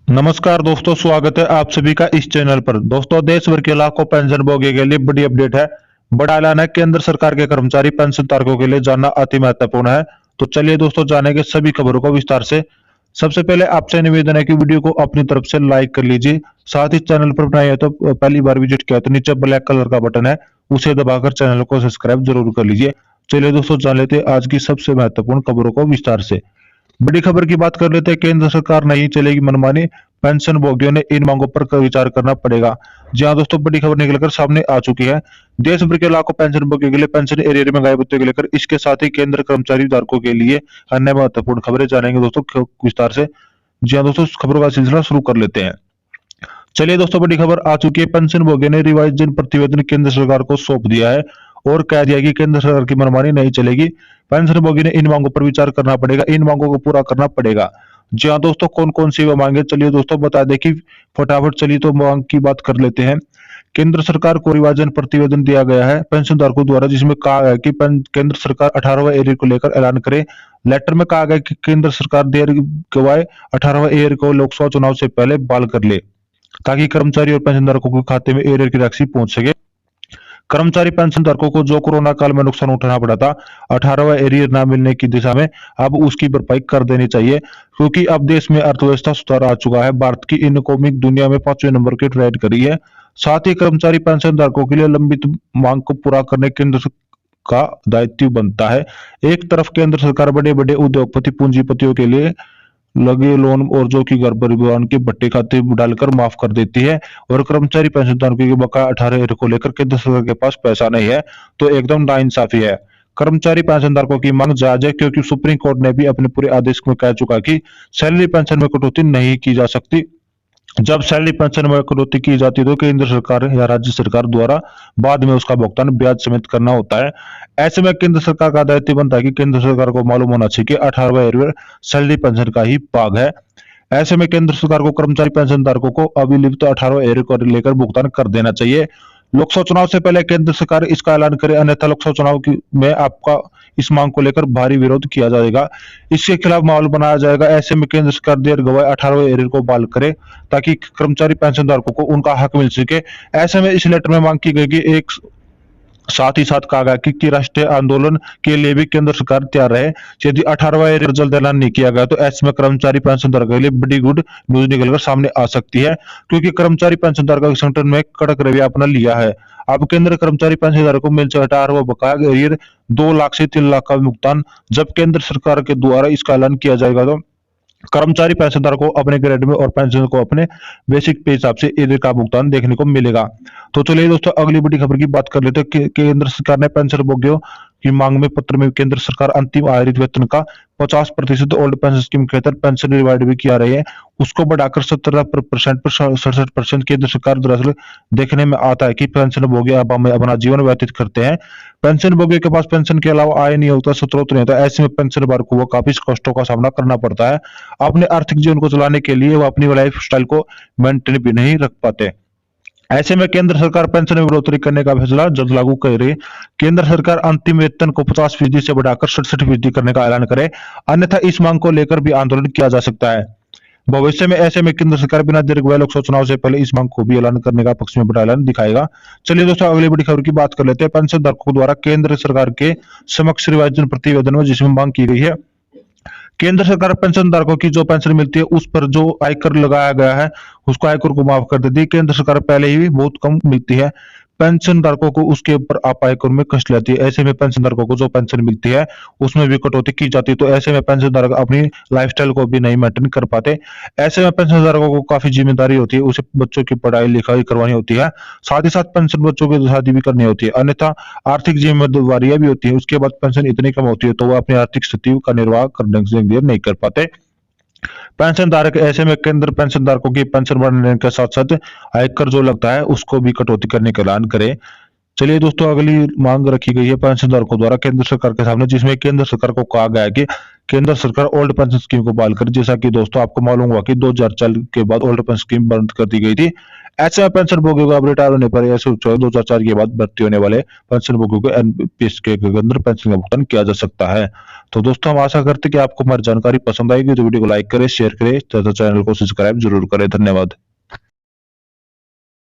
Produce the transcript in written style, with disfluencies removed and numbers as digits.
नमस्कार दोस्तों, स्वागत है आप सभी का इस चैनल पर। दोस्तों, देश भर के लाखों पेंशनभोगी के लिए बड़ी अपडेट है। बड़ा ऐलान है केंद्र सरकार के कर्मचारी पेंशन धारकों के लिए, जानना अति महत्वपूर्ण है। तो चलिए दोस्तों, जानेंगे सभी खबरों को विस्तार से। सबसे पहले आपसे निवेदन है कि वीडियो को अपनी तरफ से लाइक कर लीजिए। साथ ही चैनल पर बनाए तो पहली बार विजिट किया तो नीचे ब्लैक कलर का बटन है, उसे दबाकर चैनल को सब्सक्राइब जरूर कर लीजिए। चलिए दोस्तों, जान लेते हैं आज की सबसे महत्वपूर्ण खबरों को विस्तार से। बड़ी खबर की बात कर लेते हैं। केंद्र सरकार नहीं चलेगी मनमानी, पेंशन भोगियों ने इन मांगों पर विचार करना पड़ेगा। जी हाँ दोस्तों, बड़ी खबर निकलकर सामने आ चुकी है। देश भर के लाखों पेंशन भोगियों के लिए पेंशन एरियर में गायबत्व को लेकर, इसके साथ ही केंद्र कर्मचारी धारकों के लिए अन्य महत्वपूर्ण खबरें जानेंगे दोस्तों विस्तार से। जी हाँ दोस्तों, खबरों का सिलसिला शुरू कर लेते हैं। चलिए दोस्तों, बड़ी खबर आ चुकी है। पेंशन भोगियों ने रिवाइजन प्रतिवेदन केंद्र सरकार को सौंप दिया है और कह दिया कि केंद्र सरकार की मनमानी नहीं चलेगी। पेंशन भोगी ने इन मांगों पर विचार करना पड़ेगा, इन मांगों को पूरा करना पड़ेगा। जी हाँ दोस्तों, कौन कौन सी वो मांगे, चलिए दोस्तों बता दें कि फटाफट चलिए तो मांग की बात कर लेते हैं। केंद्र सरकार को रिवाइजन प्रतिवेदन दिया गया है पेंशनधारकों द्वारा, जिसमें कहा है कि केंद्र सरकार 18वां एरियर को लेकर ऐलान करे। लेटर में कहा गया कि केंद्र सरकार देर गवाए 18वां एरियर को लोकसभा चुनाव से पहले बहाल कर ले, ताकि कर्मचारी और पेंशनधारकों के खाते में एरियर की राशि पहुंच सके। कर्मचारी पेंशनधारकों को जो कोरोना काल में नुकसान उठाना पड़ा था 18वां एरियर न मिलने की दिशा में, अब उसकी भरपाई कर देनी चाहिए, क्योंकि अब देश में अर्थव्यवस्था सुधार आ चुका है। भारत की इकोनॉमिक दुनिया में 5वें नंबर की ट्रेड करी है। साथ ही कर्मचारी पेंशनधारकों के लिए लंबित मांग को पूरा करने केंद्र का दायित्व बनता है। एक तरफ केंद्र सरकार बड़े बड़े उद्योगपति पूंजीपतियों के लिए लगे लोन और जो कि घर परिवार के भट्टे खाते डालकर माफ कर देती है, और कर्मचारी पेंशनधारकों के बकाया 18 को लेकर केंद्र सरकार के पास पैसा नहीं है, तो एकदम नाइंसाफी है। कर्मचारी पेंशनधारकों की मांग जायज है, क्योंकि सुप्रीम कोर्ट ने भी अपने पूरे आदेश में कह चुका कि सैलरी पेंशन में कटौती नहीं की जा सकती। जब सैलरी पेंशन में कटौती की जाती है तो केंद्र सरकार या राज्य सरकार द्वारा बाद में उसका भुगतान ब्याज समेत करना होता है। ऐसे में केंद्र सरकार का दायित्व बनता है कि केंद्र सरकार को मालूम होना चाहिए कि 18वां एरियर सैलरी पेंशन का ही भाग है। ऐसे में केंद्र सरकार को कर्मचारी पेंशन धारकों को अभिलिप्त 18वां एरियर को लेकर भुगतान कर देना चाहिए। लोकसभा चुनाव से पहले केंद्र सरकार इसका ऐलान करे, अन्यथा लोकसभा चुनाव में आपका इस मांग को लेकर भारी विरोध किया जाएगा। इसके खिलाफ माहौल बनाया जाएगा। ऐसे में केंद्र सरकार देर गवाए 18वें एरियर को बहाल करे, ताकि कर्मचारी पेंशनधारकों को उनका हक मिल सके। ऐसे में इस लेटर में मांग की गई कि एक साथ ही साथ कहा गया कि राष्ट्रीय आंदोलन के लिए भी केंद्र सरकार तैयार रहे। यदि 18वां एरियर जल्द ऐलान नहीं किया गया तो ऐसे में कर्मचारी पेंशनधारकों के लिए बड़ी गुड न्यूज निकलकर सामने आ सकती है, क्योंकि कर्मचारी पेंशनधारकों के संगठन में कड़क रवैया अपना लिया है। अब केंद्र कर्मचारी पेंशनधारकों को मिल से 18वां बकाया एरियर 2 लाख से 3 लाख का भुगतान जब केंद्र सरकार के द्वारा इसका ऐलान किया जाएगा, तो कर्मचारी पेंशनधारक को अपने ग्रेड में और पेंशन को अपने बेसिक पे हिसाब से एरियर का भुगतान देखने को मिलेगा। तो चलिए दोस्तों, अगली बड़ी खबर की बात कर लेते हैं। केंद्र सरकार ने पेंशन भोगियों की मांग में पत्र में केंद्र सरकार अंतिम आयरित वेतन का 50% ओल्ड पेंशन स्कीम के तहत पेंशन डिवाइड भी किया रही है, उसको बढ़ाकर 17% पर 67% केंद्र सरकार दरअसल देखने में आता है कि पेंशन भोगी अब हमें अपना जीवन व्यतीत करते हैं। पेंशन भोगी के पास पेंशन के अलावा आय नहीं होता, स्रोत नहीं होता। ऐसे में पेंशन भोगी को काफी कष्टों का सामना करना पड़ता है। अपने आर्थिक जीवन को चलाने के लिए वो अपनी लाइफ स्टाइल को मेंटेन भी नहीं रख पाते। ऐसे में केंद्र सरकार पेंशन में बढ़ोतरी करने का फैसला जल्द लागू करे। केंद्र सरकार अंतिम वेतन को 50% से बढ़ाकर 67% करने का ऐलान करे, अन्यथा इस मांग को लेकर भी आंदोलन किया जा सकता है भविष्य में। ऐसे में केंद्र सरकार बिना देर गए लोकसभा चुनाव से पहले इस मांग को भी ऐलान करने का पक्ष में बड़ा ऐलान दिखाएगा। चलिए दोस्तों, अगली बड़ी खबर की बात कर लेते हैं। पेंशन धारकों द्वारा केंद्र सरकार के समक्ष रिवाइजन प्रतिवेदन में, जिसमें मांग की गई है केंद्र सरकार पेंशन धारकों की जो पेंशन मिलती है उस पर जो आयकर लगाया गया है उसको आयकर को माफ कर देती है। केंद्र सरकार पहले ही बहुत कम मिलती है पेंशन धारकों को, उसके ऊपर आप आयकर में कष्ट लेती है। ऐसे में पेंशन धारकों को जो पेंशन मिलती है उसमें भी कटौती की जाती है, तो ऐसे में पेंशन धारक अपनी लाइफस्टाइल को भी नहीं मेंटेन कर पाते। ऐसे में पेंशन धारकों को काफी जिम्मेदारी होती है, उसे बच्चों की पढ़ाई लिखाई करवानी होती है, साथ ही साथ पेंशन बच्चों की शादी भी करनी होती है, अन्यथा आर्थिक जिम्मेदारियां भी होती है। उसके बाद पेंशन इतनी कम होती है तो वो अपनी आर्थिक स्थिति का निर्वाह करने से नहीं कर पाते। पेंशन धारक ऐसे में केंद्र पेंशन धारकों की पेंशन बढ़ाने के साथ साथ आयकर जो लगता है उसको भी कटौती करने का ऐलान करे। चलिए दोस्तों, अगली मांग रखी गई है पेंशन धारकों द्वारा केंद्र सरकार के सामने, जिसमें केंद्र सरकार को कहा गया है कि केंद्र सरकार ओल्ड पेंशन स्कीम को बहाल करे। जैसा कि दोस्तों आपको मालूम हुआ कि 2004 के बाद ओल्ड पेंशन स्कीम बंद कर दी गई थी। ऐसे में पेंशन भोगियों को अब रिटायर होने पर या 2004 के बाद भर्ती होने वाले पेंशन भोगियों को एनपीएस के अंदर पेंशन का भुगतान किया जा सकता है। तो दोस्तों हम आशा करते हैं कि आपको हमारी जानकारी पसंद आएगी, तो वीडियो को लाइक करें, शेयर करें तथा चैनल को सब्सक्राइब जरूर करें। धन्यवाद।